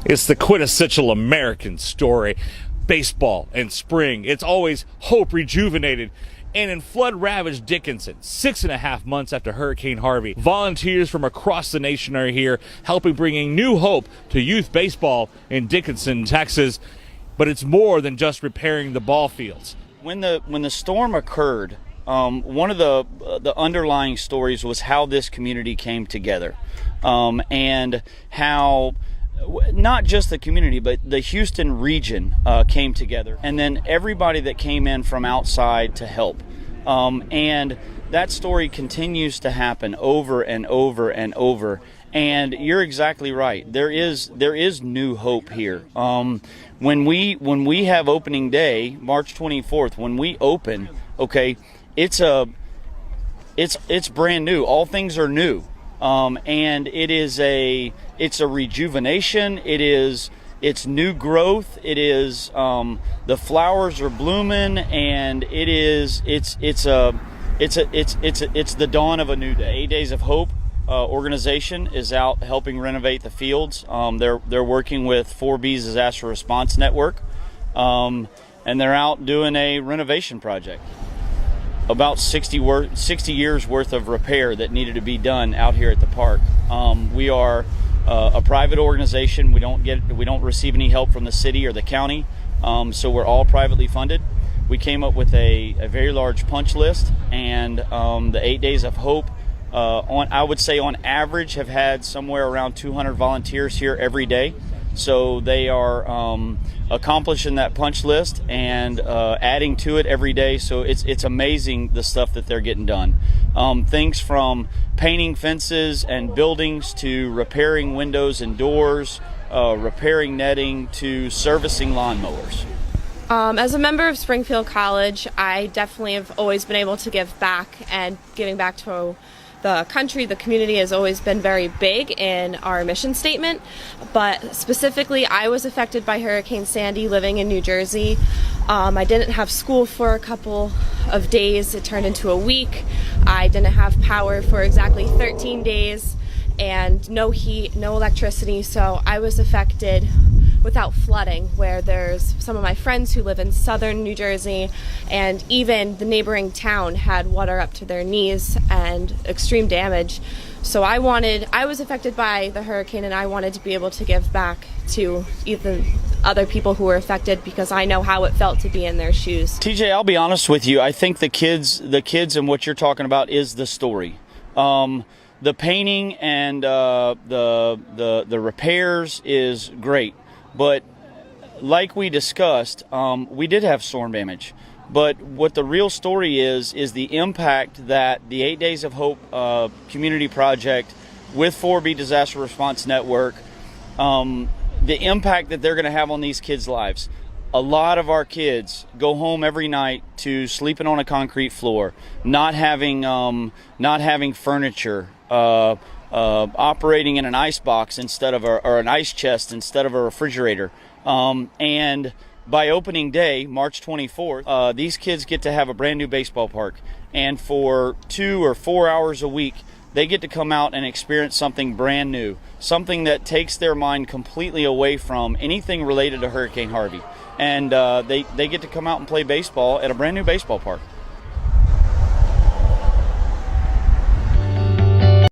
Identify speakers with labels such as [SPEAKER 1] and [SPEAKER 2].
[SPEAKER 1] It's the quintessential American story. Baseball and spring. It's always hope rejuvenated. And in flood-ravaged Dickinson, 6.5 months after Hurricane Harvey, volunteers from across the nation are here helping bringing new hope to youth baseball in Dickinson, Texas. But it's more than just repairing the ball fields.
[SPEAKER 2] When the storm occurred, one of the underlying stories was how this community came together, and how not just the community, but the Houston region came together, and then everybody that came in from outside to help. And that story continues to happen over and over and over. And you're exactly right. There is new hope here. When we have opening day, March 24th, when we open, okay, it's brand new. All things are new. And it's a rejuvenation. It's new growth. It is the flowers are blooming, and it's the dawn of a new day. 8 Days of Hope organization is out helping renovate the fields. They're working with 4B's Disaster Response Network, and they're out doing a renovation project. About 60 years worth of repair that needed to be done out here at the park. We are a private organization. We don't receive any help from the city or the county, so we're all privately funded. We came up with a very large punch list, and the 8 Days of Hope, I would say on average, have had somewhere around 200 volunteers here every day. So they are accomplishing that punch list and adding to it every day. So it's amazing the stuff that they're getting done. Things from painting fences and buildings to repairing windows and doors, repairing netting to servicing lawnmowers.
[SPEAKER 3] As a member of Springfield College, I definitely have always been able to give back, and giving back to the country, the community has always been very big in our mission statement. But specifically, I was affected by Hurricane Sandy living in New Jersey. I didn't have school for a couple of days. It turned into a week. I didn't have power for exactly 13 days and no heat, no electricity. So I was affected without flooding, where there's some of my friends who live in southern New Jersey, and even the neighboring town had water up to their knees and extreme damage. So I was affected by the hurricane, and I wanted to be able to give back to even other people who were affected, because I know how it felt to be in their shoes.
[SPEAKER 2] TJ, I'll be honest with you. I think the kids and what you're talking about is the story. The painting and the repairs is great. But like we discussed, we did have storm damage. But what the real story is the impact that the 8 Days of Hope community project with 4B Disaster Response Network, the impact that they're going to have on these kids' lives. A lot of our kids go home every night to sleeping on a concrete floor, not having furniture, operating in an ice box instead of or an ice chest instead of a refrigerator. And by opening day, March 24th, these kids get to have a brand new baseball park. And for 2 or 4 hours a week, they get to come out and experience something brand new, something that takes their mind completely away from anything related to Hurricane Harvey. And they get to come out and play baseball at a brand new baseball park.